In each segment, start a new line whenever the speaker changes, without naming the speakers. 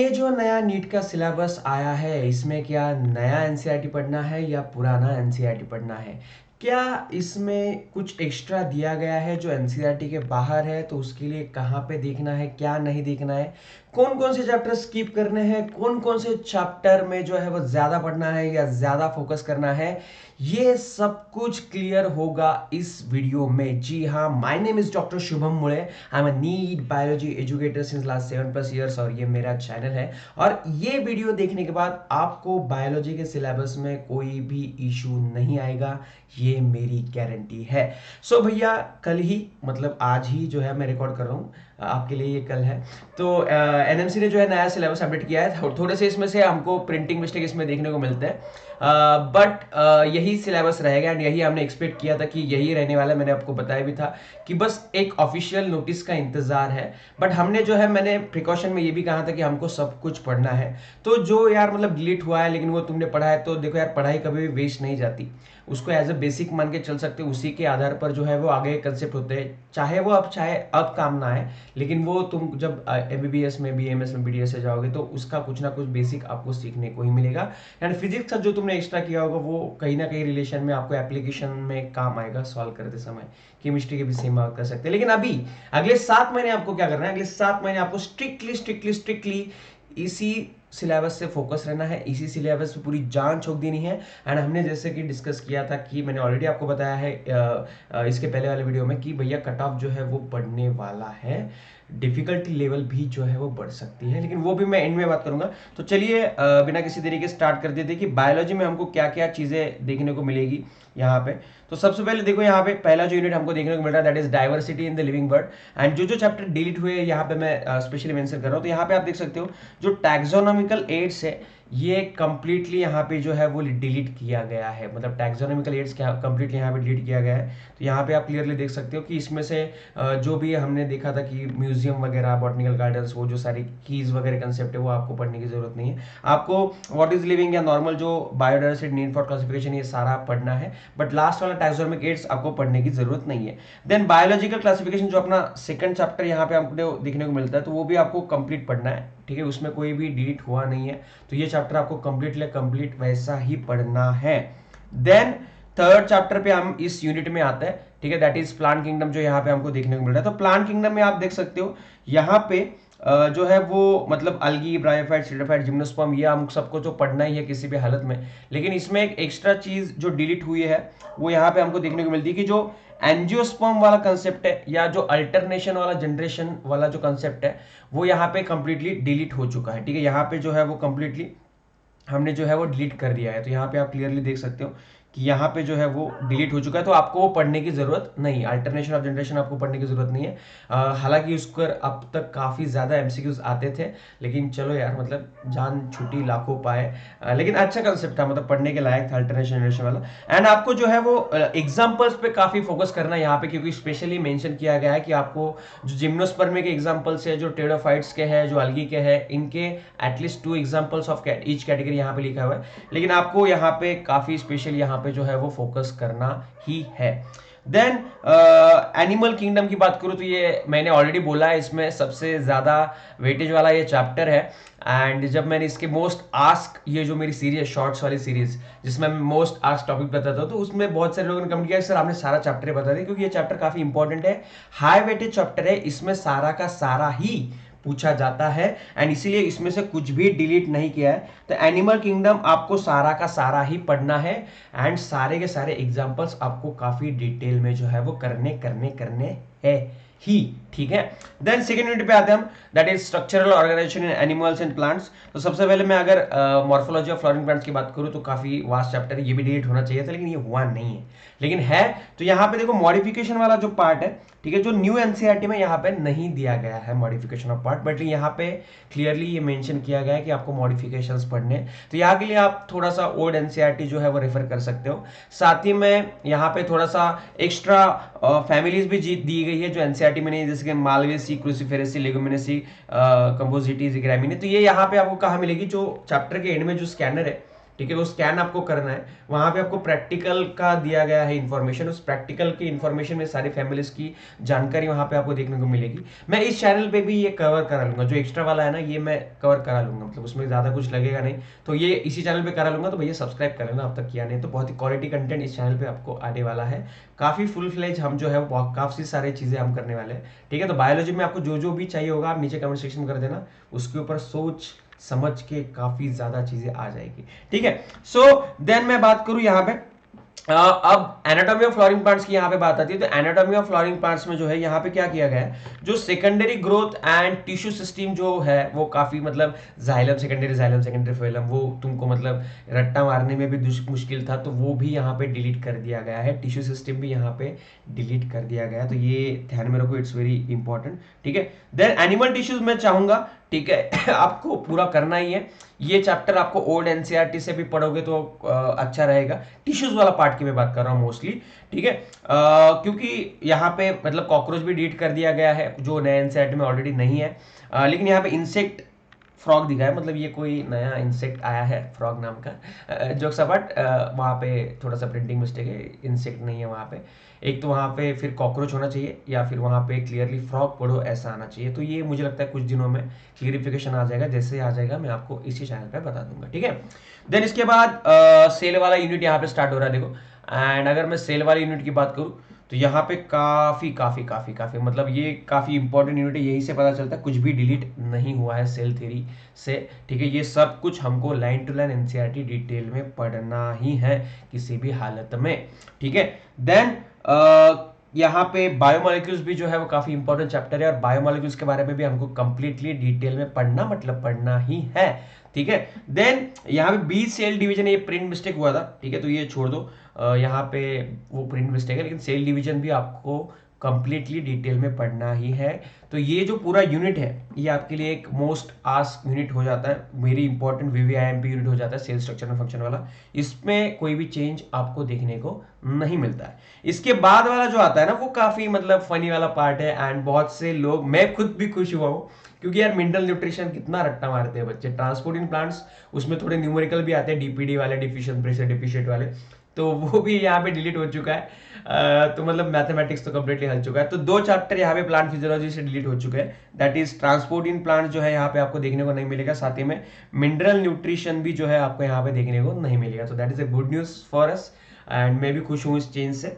ये जो नया नीट का सिलेबस आया है, इसमें क्या नया एनसीईआरटी पढ़ना है या पुराना एनसीईआरटी पढ़ना है? क्या इसमें कुछ एक्स्ट्रा दिया गया है जो एनसीईआरटी के बाहर है, तो उसके लिए कहाँ पे देखना है, क्या नहीं देखना है, कौन कौन से चैप्टर स्किप करने हैं, कौन कौन से चैप्टर में जो है वो ज्यादा पढ़ना है या ज्यादा फोकस करना है, ये सब कुछ क्लियर होगा इस वीडियो में। जी हाँ, my name is doctor Shubham Mule. I am a NEET biology educator since last 7+ years और ये मेरा चैनल है। और ये वीडियो देखने के बाद आपको बायोलॉजी के सिलेबस में कोई भी इशू नहीं आएगा, ये मेरी गारंटी है। सो भैया, कल ही मतलब आज ही जो है मैं रिकॉर्ड कर रहा हूँ, आपके लिए ये कल है। तो एनएमसी ने जो है नया सिलेबस अपडेट किया है। थोड़े से इसमें से हमको प्रिंटिंग मिस्टेक इसमें देखने को मिलते हैं, बट यही सिलेबस रहेगा एंड यही हमने एक्सपेक्ट किया था कि यही रहने वाला है। मैंने आपको बताया भी था कि बस एक ऑफिशियल नोटिस का इंतजार है। बट हमने जो है, मैंने प्रिकॉशन में ये भी कहा था कि हमको सब कुछ पढ़ना है। तो जो यार मतलब डिलीट हुआ है लेकिन वो तुमने पढ़ा है, तो देखो यार, पढ़ाई कभी भी वेस्ट नहीं जाती। उसको एज अ बेसिक मान के चल सकते हो, उसी के आधार पर जो है वो आगे कंसेप्ट होते हैं। चाहे अब काम ना आए, लेकिन वो तुम जब एमबीबीएस में, बीएमएस में, बीडीएस से जाओगे तो उसका कुछ ना कुछ बेसिक आपको सीखने को ही मिलेगा। एंड फिजिक्स का जो तुमने एक्स्ट्रा किया होगा वो कहीं ना कहीं रिलेशन में आपको एप्लीकेशन में काम आएगा सॉल्व करते समय। केमिस्ट्री के भी सेम आप कर सकते हैं। लेकिन अभी अगले 7 महीने आपको क्या करना है, अगले 7 महीने आपको स्ट्रिक्टली स्ट्रिक्टली स्ट्रिक्टली इसी सिलेबस से फोकस रहना है, इसी सिलेबस पे पूरी जान छोक देनी है। एंड हमने जैसे कि डिस्कस किया था कि मैंने ऑलरेडी आपको बताया है इसके पहले वाले वीडियो में कि भैया कट ऑफ जो है वो बढ़ने वाला है, डिफिकल्टी लेवल भी जो है वो बढ़ सकती है, लेकिन वो भी मैं एंड में बात करूंगा। तो चलिए बिना किसी तरीके स्टार्ट कर देते कि बायोलॉजी में हमको क्या क्या चीजें देखने को मिलेगी यहाँ पे। तो सबसे पहले देखो, यहाँ पे पहला जो यूनिट हमको देखने को मिल रहा है that is diversity in the living bird. And जो जो चैप्टर डिलीट हुए यहाँ पे मैं स्पेशली मेंशन कर रहा हूँ। तो यहाँ पे आप देख सकते हो जो टैक्सोनॉमिकल एड्स है, ये कंप्लीटली यहाँ पे जो है वो डिलीट किया गया है। मतलब टैक्सोनॉमिकल एड्स कंप्लीटली यहाँ पे डिलीट किया गया है। तो यहाँ पे आप क्लियरली देख सकते हो कि इसमें से जो भी हमने देखा था कि म्यूजियम वगैरह, बॉटनिकल गार्डन्स, वो जो सारी कीज वगैरह कंसेप्ट है वो आपको पढ़ने की जरूरत नहीं है। आपको व्हाट इज लिविंग या नॉर्मल जो बायोडाइवर्सिटी नीड फॉर क्लासिफिकेशन, ये सारा पढ़ना है। बट लास्ट वाला टैक्सोनॉमिक एड्स आपको पढ़ने की जरूरत नहीं है। देन बायोलॉजिकल क्लासिफिकेशन जो अपना सेकंड चैप्टर यहाँ पे आपको देखने को मिलता है, तो वो भी आपको कंप्लीट पढ़ना है। ठीक है, उसमें कोई भी डिलीट हुआ नहीं है, तो ये चैप्टर आपको कंप्लीट वैसा ही पढ़ना है। देन थर्ड चैप्टर पे हम इस यूनिट में आते हैं। ठीक है, दैट इज प्लांट किंगडम, जो यहाँ पे हमको देखने को मिल रहा है। तो प्लांट किंगडम में आप देख सकते हो यहाँ पे जो है वो मतलब अलगी, ब्रायोफाइट, सीडोफाइट, जिम्नोस्पर्म, ये हम सबको तो पढ़ना ही है किसी भी हालत में। लेकिन इसमें एक एक्स्ट्रा चीज जो डिलीट हुई है वो यहाँ पे हमको देखने को मिलती है कि जो एंजियोस्पर्म वाला कंसेप्ट है या जो अल्टरनेशन वाला, जनरेशन वाला जो कंसेप्ट है, वो यहाँ पे कंप्लीटली डिलीट हो चुका है। ठीक है, यहाँ पे जो है वो कंप्लीटली हमने जो है वो डिलीट कर दिया है। तो यहाँ पे आप क्लियरली देख सकते हो कि यहाँ पे जो है वो डिलीट हो चुका है, तो आपको वो पढ़ने की जरूरत नहीं, अल्टरनेशन ऑफ जनरेशन आपको पढ़ने की जरूरत नहीं है। हालांकि उस पर अब तक काफी ज्यादा एमसीक्यूज आते थे, लेकिन चलो यार, मतलब जान छुटी लाखों पाए। लेकिन अच्छा कंसेप्ट था, मतलब पढ़ने के लायक था अल्टरनेशन जनरेशन वाला। एंड आपको जो है वो एग्जाम्पल्स पे काफी फोकस करना है यहाँ पे, क्योंकि स्पेशली मेंशन किया गया है कि आपको जो जिम्नोस्पर्मी के एग्जाम्पल्स है, जो टेरोफाइट्स के हैं, जो अलगी के हैं, इनके at least 2 examples of each category यहाँ पे लिखा हुआ है। लेकिन आपको यहाँ पे काफी स्पेशल यहाँ पे जो है वो फोकस करना ही है। देन एनिमल किंगडम की बात करूं तो ये मैंने ऑलरेडी बोला है, इसमें सबसे ज्यादा वेटेज वाला ये चैप्टर है। एंड जब मैंने इसके मोस्ट आस्क, ये जो मेरी सीरीज शॉर्ट्स वाली सीरीज जिसमें मैं मोस्ट आस्क टॉपिक बताता हूं, तो उसमें बहुत सारे लोगों ने कमेंट किया सर आपने सारा चैप्टर बता दिया, क्योंकि ये चैप्टर काफी इंपॉर्टेंट है, हाई वेटेज चैप्टर है, इसमें सारा का सारा ही पूछा जाता है। एंड इसीलिए इसमें से कुछ भी डिलीट नहीं किया है। तो एनिमल किंगडम आपको सारा का सारा ही पढ़ना है एंड सारे के सारे एग्जांपल्स आपको काफी डिटेल में जो है वो करने है ही। ठीक है, देन सेकेंड यूनिट पे आते हैं हम, that is structural organization in animals and plants. तो सबसे पहले मैं अगर मॉर्फोलॉजी ऑफ फ्लोरिंग प्लांट्स की बात करूं तो काफी वास्ट चैप्टर है, ये भी डिलीट होना चाहिए था लेकिन ये हुआ नहीं है, लेकिन है। तो यहाँ पे देखो मॉडिफिकेशन वाला जो पार्ट है, ठीक है, जो न्यू एनसीईआरटी में यहाँ पे नहीं दिया गया है मॉडिफिकेशन ऑफ पार्ट, बट यहाँ पे क्लियरली ये मेंशन किया गया है कि आपको मॉडिफिकेशंस पढ़ने। तो यहाँ के लिए आप थोड़ा सा ओल्ड एनसीईआरटी जो है वो रेफर कर सकते हो। साथ ही में यहाँ पे थोड़ा सा एक्स्ट्रा फैमिलीज भी दी गई है जो एनसीईआरटी में नहीं, जैसे कि मालवेसी, क्रूसीफेरेसी, लेगुमिनेसी, कंपोजिटीज, ग्रामीने। तो ये यहाँ पे आपको कहाँ मिलेगी, जो चैप्टर के एंड में जो स्कैनर है, ठीक है, वो स्कैन आपको करना है। वहां पे आपको प्रैक्टिकल का दिया गया है इन्फॉर्मेशन, उस प्रैक्टिकल की इन्फॉर्मेशन में सारी फैमिलीज की जानकारी वहां पे आपको देखने को मिलेगी। मैं इस चैनल पे भी ये कवर करा लूंगा, जो एक्स्ट्रा वाला है ना ये मैं कवर करा लूंगा, मतलब उसमें ज्यादा कुछ लगेगा नहीं, तो ये इसी चैनल पे करा लूंगा। तो भैया सब्सक्राइब कर लेना अब तक किया नहीं तो, बहुत ही क्वालिटी कंटेंट इस चैनल पे आपको आने वाला है, काफी फुल फ्लेज हम जो है वो काफी सारी चीजें हम करने वाले हैं। ठीक है, तो बायोलॉजी में आपको जो जो भी चाहिए होगा आप नीचे कमेंट सेक्शन में कर देना, उसके ऊपर सोच समझ के काफी ज्यादा चीजें आ जाएगी। ठीक है, सो देन मैं बात करूं यहाँ पे अब एनाटॉमी ऑफ फ्लोरिंग प्लांट्स की यहाँ पे बात आती है। तो एनाटॉमी ऑफ फ्लोरिंग प्लांट्स में जो है यहाँ पे क्या किया गया है, जो secondary growth and tissue system जो है वो काफी मतलब जाइलम सेकेंडरी फोइलम, वो तुमको मतलब रट्टा मारने में भी मुश्किल था, तो वो भी यहाँ पे डिलीट कर दिया गया है, टिश्यू सिस्टम भी यहाँ पे डिलीट कर दिया गया है, तो ये ध्यान में रखो, इट्स वेरी इंपॉर्टेंट। ठीक है, देन एनिमल टिश्यूज में चाहूंगा, ठीक है आपको पूरा करना ही है ये चैप्टर, आपको ओल्ड एनसीईआरटी से भी पढ़ोगे तो अच्छा रहेगा। टिश्यूज वाला पार्ट की मैं बात कर रहा हूँ मोस्टली। ठीक है, क्योंकि यहाँ पे मतलब कॉकरोच भी डिलीट कर दिया गया है जो नए एनसीईआरटी में ऑलरेडी नहीं है, लेकिन यहाँ पे इंसेक्ट फ्रॉग दिखा है, मतलब ये कोई नया इंसेक्ट आया है फ्रॉग नाम का, जो सबट वहाँ पे थोड़ा सा प्रिंटिंग मिस्टेक है, इंसेक्ट नहीं है वहाँ पे। एक तो वहाँ पे फिर कॉकरोच होना चाहिए या फिर वहाँ पे क्लियरली फ्रॉग पढ़ो ऐसा आना चाहिए, तो ये मुझे लगता है कुछ दिनों में क्लियरिफिकेशन आ जाएगा, जैसे आ जाएगा मैं आपको इसी चैनल पे बता दूंगा। ठीक है, देन इसके बाद सेल वाला यूनिट यहाँ पे स्टार्ट हो रहा है देखो, एंड अगर मैं सेल वाले यूनिट की बात करूँ तो यहाँ पे काफी काफी काफी काफी मतलब ये काफी इंपॉर्टेंट यूनिट है, यही से पता चलता है कुछ भी डिलीट नहीं हुआ है सेल थ्योरी से। ठीक है, ये सब कुछ हमको line to line NCERT detail में पढ़ना ही है किसी भी हालत में। ठीक है, देन यहाँ पे बायोमोलिक्यूल्स भी जो है वो काफी इंपॉर्टेंट चैप्टर है, और बायोमोलिक्यूल्स के बारे में भी हमको कंप्लीटली डिटेल में पढ़ना मतलब पढ़ना ही है। ठीक है, देन यहाँ पे बी सेल डिवीजन, ये प्रिंट मिस्टेक हुआ था, ठीक है, तो ये छोड़ दो, यहाँ पे वो प्रिंट मिस्टेक है, लेकिन सेल डिवीजन भी आपको कंप्लीटली डिटेल में पढ़ना ही है। तो ये जो पूरा यूनिट है ये आपके लिए एक मोस्ट आस्क यूनिट हो जाता है, वेरी इंपॉर्टेंट वीवीआईएमपी यूनिट हो जाता है, सेल स्ट्रक्चर एंड फंक्शन वाला। इसमें कोई भी चेंज आपको देखने को नहीं मिलता है। इसके बाद वाला जो आता है ना वो काफी मतलब फनी वाला पार्ट है, एंड बहुत से लोग, मैं खुद भी खुश हुआ हूँ, क्योंकि यार मिनरल न्यूट्रिशन कितना रट्टा मारते हैं बच्चे, ट्रांसपोर्ट इन प्लांट्स उसमें थोड़े न्यूमेरिकल भी आते हैं, डीपीडी वाले, डिफिशिएंट प्रेशर डिफिशिएंट वाले, तो वो भी यहाँ पे डिलीट हो चुका है। तो मतलब मैथमेटिक्स तो कंप्लीटली हल चुका है। तो दो चैप्टर यहाँ पे प्लांट फिजियोलॉजी से डिलीट हो चुके हैं, that is transport in plant जो है यहाँ पे आपको देखने को नहीं मिलेगा, साथ ही में मिनरल न्यूट्रिशन भी जो है आपको यहाँ पे देखने को नहीं मिलेगा। तो that is a good news for us, and मैं भी खुश हूँ इस चेंज से।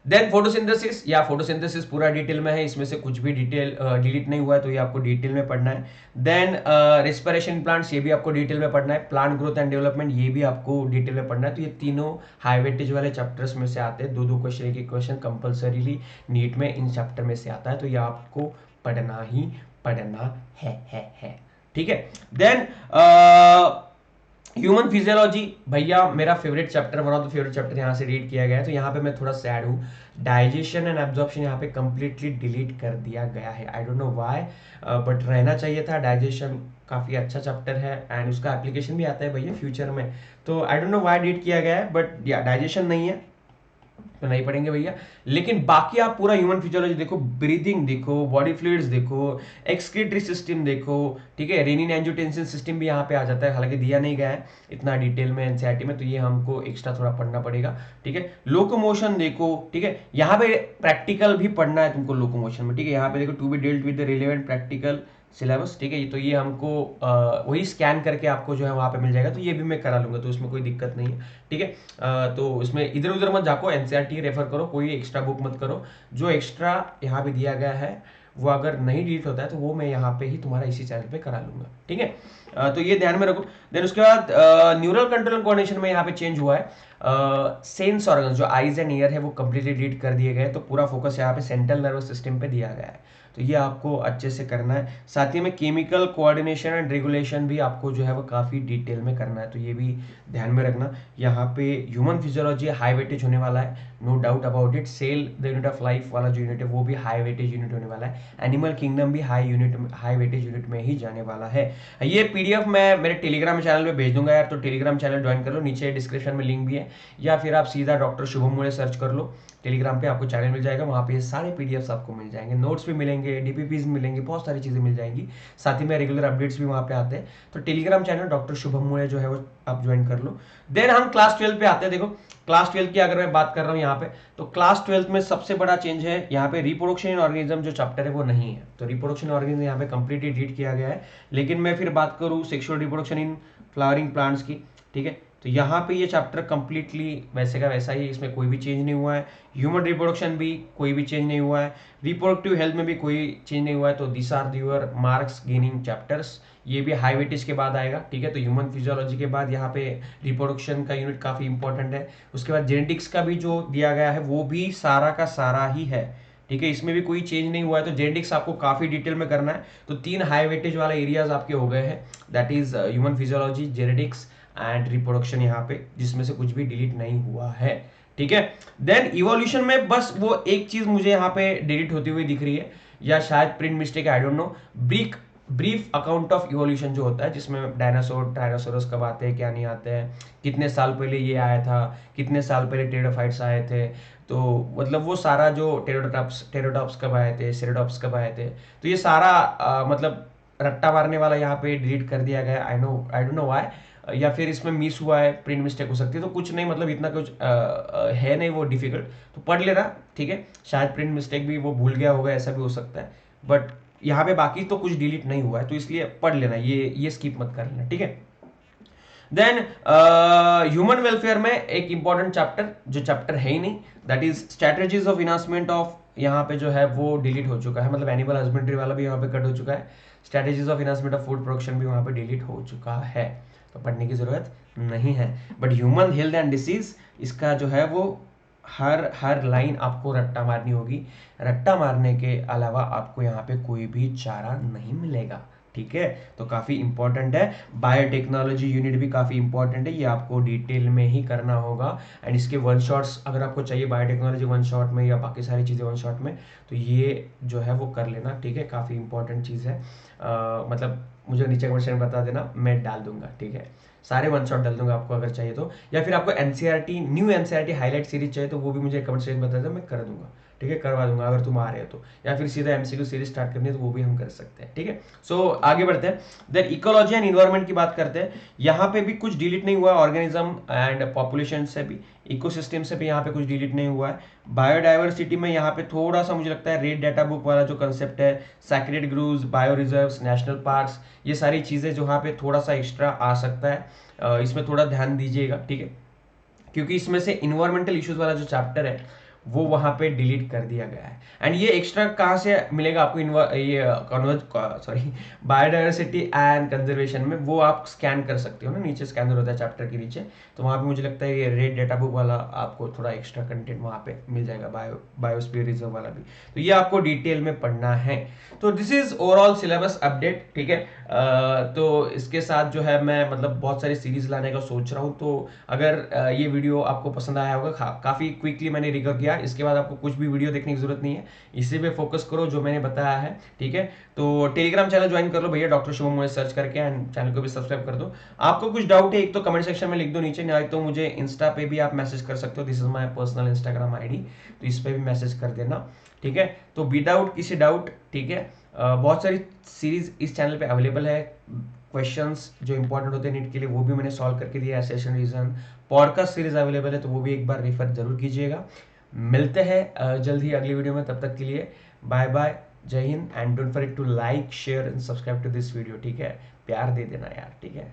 देन फोटोसिंथेसिस, या फोटोसिंथेसिस पूरा डिटेल में है, इसमें से कुछ भी डिटेल डिलीट नहीं हुआ है, तो ये आपको डिटेल में पढ़ना है। देन रेस्पिरेशन प्लांट्स, ये भी आपको डिटेल में पढ़ना है। प्लांट ग्रोथ एंड डेवलपमेंट, ये भी आपको डिटेल में पढ़ना है। तो ये तीनों हाई वेटेज वाले चैप्टर्स में से आते हैं, दो दो क्वेश्चन, एक एक क्वेश्चन कंपल्सरीली नीट में इन चैप्टर में से आता है, तो ये आपको पढ़ना ही पढ़ना है। ठीक है, देन ह्यूमन फिजियोलॉजी, भैया मेरा favourite chapter, one of the favourite chapter यहाँ से रीड किया गया है, तो यहाँ पे मैं थोड़ा सैड हूँ, डाइजेशन एंड एब्जॉर्प्शन यहाँ पे कंप्लीटली डिलीट कर दिया गया है। I don't know why, but रहना चाहिए था। डाइजेशन काफी अच्छा चैप्टर है, एंड उसका एप्लीकेशन भी आता है भैया फ्यूचर में, तो I don't know why delete किया गया है, बट या डाइजेशन नहीं है तो नहीं पढ़ेंगे भैया। लेकिन बाकी आप पूरा ह्यूमन फिजियोलॉजी देखो, ब्रीदिंग देखो, बॉडी फ्लूइड्स देखो, एक्सक्रीटरी सिस्टम देखो, ठीक है, रेनिन एंजियोटेंसिन सिस्टम भी यहाँ पे आ जाता है, हालांकि दिया नहीं गया है इतना डिटेल में एनसीईआरटी में, तो ये हमको एक्स्ट्रा थोड़ा पढ़ना पड़ेगा। ठीक है, लोकोमोशन देखो, ठीक है, यहाँ पे प्रैक्टिकल भी पढ़ना है तुमको लोकोमोशन में। ठीक है, यहाँ पे देखो to be dealt with the relevant practical syllabus. ठीक है, तो ये हमको वही स्कैन करके आपको जो है वहां पे मिल जाएगा, तो ये भी मैं करा लूंगा, तो उसमें कोई दिक्कत नहीं है। ठीक है, तो इसमें इधर उधर मत जाको, एनसीईआरटी रेफर करो, कोई एक्स्ट्रा बुक मत करो। जो एक्स्ट्रा यहाँ पे दिया गया है वो अगर नहीं डिलीट होता है तो वो मैं यहाँ पे ही तुम्हारा इसी चैनल पे करा लूंगा। ठीक है, तो ये ध्यान में रखो। देन उसके बाद न्यूरल कंट्रोल एंड कोऑर्डिनेशन में यहाँ पे चेंज हुआ है। सेंस ऑर्गन जो आईज एंड ईयर है वो कंप्लीटली डिलीट कर दिए गए, तो पूरा फोकस यहाँ पे सेंट्रल नर्वस सिस्टम पे दिया गया है, तो ये आपको अच्छे से करना है। साथ ही में केमिकल कोऑर्डिनेशन एंड रेगुलेशन भी आपको जो है वो काफ़ी डिटेल में करना है, तो ये भी ध्यान में रखना। यहाँ पे ह्यूमन फिजियोलॉजी हाई वेटेज होने वाला है, no doubt about it. Cell the unit of life वाला जो यूनिट है वो भी हाई वेटेज यूनिट होने वाला है। एनिमल किंगडम भी हाई वेटेज यूनिट में ही जाने वाला है। ये पीडीएफ मैं मेरे टेलीग्राम चैनल पे भेज दूंगा यार, तो टेलीग्राम चैनल ज्वाइन कर लो, नीचे डिस्क्रिप्शन में लिंक भी है, या फिर आप सीधा डॉक्टर शुभम मोरे सर्च कर लो, टेलीग्राम पे आपको चैनल मिल जाएगा, वहाँ पे ये सारे पीडीएफ्स आपको मिल जाएंगे, नोट्स भी मिलेंगे, डीपीपीज मिलेंगे, बहुत सारी चीज़ें मिल जाएंगी। साथ ही में रेगुलर अपडेट्स भी वहाँ पे आते हैं। तो टेलीग्राम चैनल डॉक्टर शुभम मोरे जो है वो आप ज्वाइन कर लो। देन हम क्लास 12 पे आते हैं। देखो क्लास 12 की अगर मैं बात कर रहा हूँ यहाँ पे, तो क्लास 12 में सबसे बड़ा चेंज है यहाँ पे रिप्रोडक्शन इन ऑर्गेनिज्म जो चैप्टर है वो नहीं है। तो रिप्रोडक्शन ऑर्गेनिज्म यहाँ पे कंप्लीटली डिलीट किया गया है। लेकिन मैं फिर बात करूँ sexual reproduction in flowering plants की, ठीक है, तो यहाँ पे ये चैप्टर कंप्लीटली वैसे का वैसा ही है, इसमें कोई भी चेंज नहीं हुआ है। ह्यूमन रिप्रोडक्शन भी कोई भी चेंज नहीं हुआ है, रिप्रोडक्टिव हेल्थ में भी कोई चेंज नहीं हुआ है। तो this are your marks gaining chapters. ये भी हाई वेटेज के बाद आएगा, ठीक है। तो ह्यूमन फिजियोलॉजी के बाद यहाँ पे रिप्रोडक्शन का यूनिट काफी इंपॉर्टेंट है। उसके बाद जेनेटिक्स का भी जो दिया गया है वो भी सारा का सारा ही है, ठीक है, इसमें भी कोई चेंज नहीं हुआ है। तो जेनेटिक्स आपको काफी डिटेल में करना है। तो 3 हाई वेटेज वाले एरियाज आपके हो गए हैं, that is human physiology, genetics and reproduction यहाँ पे, जिसमें से कुछ भी डिलीट नहीं हुआ है, ठीक है। देन इवोल्यूशन में बस वो एक चीज मुझे यहाँ पे डिलीट होती हुई दिख रही है, या शायद print mistake, I don't know. Brief account of evolution जो होता है, जिसमें डायनासोरस कब आते हैं, क्या नहीं आते हैं, कितने साल पहले ये आया था, कितने साल पहले टेरोफाइट्स आए थे, तो मतलब वो सारा जो टेरोटॉप्स कब आए थे, सेरोटॉप्स कब आए थे, तो ये सारा मतलब रट्टा मारने वाला यहाँ पे डिलीट कर दिया गया। आई डोंट नो व्हाई, या फिर इसमें मिस हुआ है, प्रिंट मिस्टेक हो सकती है। तो कुछ नहीं, मतलब इतना कुछ है नहीं वो डिफिकल्ट, तो पढ़ लेना, ठीक है। शायद प्रिंट मिस्टेक भी वो भूल गया होगा, ऐसा भी हो सकता है, बट यहाँ पे बाकी तो कुछ डिलीट नहीं हुआ है, तो इसलिए पढ़ लेना, ये स्किप मत कर लेना, ठीक है। देन ह्यूमन वेलफेयर में एक इंपॉर्टेंट चैप्टर, जो चैप्टर है ही नहीं, that is strategies of enhancement of, यहाँ पे जो है वो डिलीट हो चुका है, मतलब एनिमल हस्बेंड्री वाला भी यहाँ पे कट हो चुका है। Strategies of enhancement of food production भी वहाँ पे डिलीट हो चुका है, तो पढ़ने की जरूरत नहीं है। But human health and disease, इसका जो है वो हर लाइन आपको रट्टा मारनी होगी। रट्टा मारने के अलावा आपको यहाँ पे कोई भी चारा नहीं मिलेगा, ठीक है। तो काफी इंपॉर्टेंट है। बायोटेक्नोलॉजी यूनिट भी काफी इंपॉर्टेंट है, ये आपको डिटेल में ही करना होगा। एंड इसके वन शॉट्स अगर आपको चाहिए बायोटेक्नोलॉजी वन शॉट में, या बाकी सारी चीजें वन शॉट में, तो ये जो है वो कर लेना, ठीक है। काफी इंपॉर्टेंट चीज है, मतलब मुझे नीचे कमेंट सेक्शन में बता देना, मैं डाल दूंगा, ठीक है। सारे वन शॉट डाल दूंगा आपको अगर चाहिए तो, या फिर आपको NCERT new NCERT highlight series चाहिए तो वो भी मुझे कमेंट सेक्शन में बता देना, मैं कर दूंगा, ठीक है, करवा दूंगा अगर तुम आ रहे हो तो। या फिर सीधा एमसीक्यू सीरीज स्टार्ट करनी है तो वो भी हम कर सकते हैं, ठीक है। सो आगे बढ़ते हैं। देन इकोलॉजी एंड इन्वायरमेंट की बात करते हैं। यहाँ पे भी कुछ डिलीट नहीं हुआ, ऑर्गेनिज्म एंड पॉपुलेशन से भी, इकोसिस्टम से भी यहाँ पे कुछ डिलीट नहीं हुआ है। बायोडाइवर्सिटी में यहाँ पे थोड़ा सा मुझे लगता है रेड डाटा बुक वाला जो कंसेप्ट है, sacred groves, bio reserves, national parks, ये सारी चीजें जो यहाँ पे थोड़ा सा एक्स्ट्रा आ सकता है, इसमें थोड़ा ध्यान दीजिएगा, ठीक है, क्योंकि इसमें से इन्वायरमेंटल इश्यूज वाला जो चैप्टर है वो वहां पे डिलीट कर दिया गया है। एंड ये एक्स्ट्रा कहाँ से मिलेगा आपको, ये बायोडाइवर्सिटी एंड कंजर्वेशन में, वो आप स्कैन कर सकते हो ना, नीचे स्कैनर होता है चैप्टर के नीचे, तो वहां पे मुझे लगता है ये रेड डेटा बुक वाला आपको थोड़ा एक्स्ट्रा कंटेंट वहां पे मिल जाएगा, बायोस्फीयर रिजर्व वाला भी, तो ये आपको डिटेल में पढ़ना है। तो this is overall syllabus update, ठीक है। तो इसके साथ जो है मैं मतलब बहुत सारी सीरीज लाने का सोच रहा हूँ। तो अगर ये वीडियो आपको पसंद आया होगा, काफी क्विकली मैंने रिकवर किया, इसके बाद आपको कुछ भी वीडियो देखने की जरूरत नहीं है, इसी पे फोकस करो जो मैंने बताया है, ठीक है। तो टेलीग्राम चैनल ज्वाइन कर लो भैया, डॉक्टर शुभम मोरे सर्च करके, एंड चैनल को भी सब्सक्राइब कर दो। आपको कुछ डाउट है एक तो कमेंट सेक्शन में लिख दो नीचे, नहीं तो मुझे इंस्टा पे भी आप मैसेज कर सकते हो, this is my personal Instagram ID, तो इस पे भी मैसेज कर देना, ठीक है। तो विदाउट किसी डाउट, ठीक है, बहुत सारी सीरीज इस चैनल पे अवेलेबल है, क्वेश्चंस जो इंपॉर्टेंट होते हैं नीट के लिए वो भी मैंने सॉल्व करके दिया है, session reason podcast series available है, तो वो भी एक बार रेफर जरूर कीजिएगा। मिलते हैं जल्द ही अगली वीडियो में, तब तक के लिए बाय बाय, जय हिंद, and don't forget to like share and subscribe to this video, ठीक है, प्यार दे देना यार, ठीक है।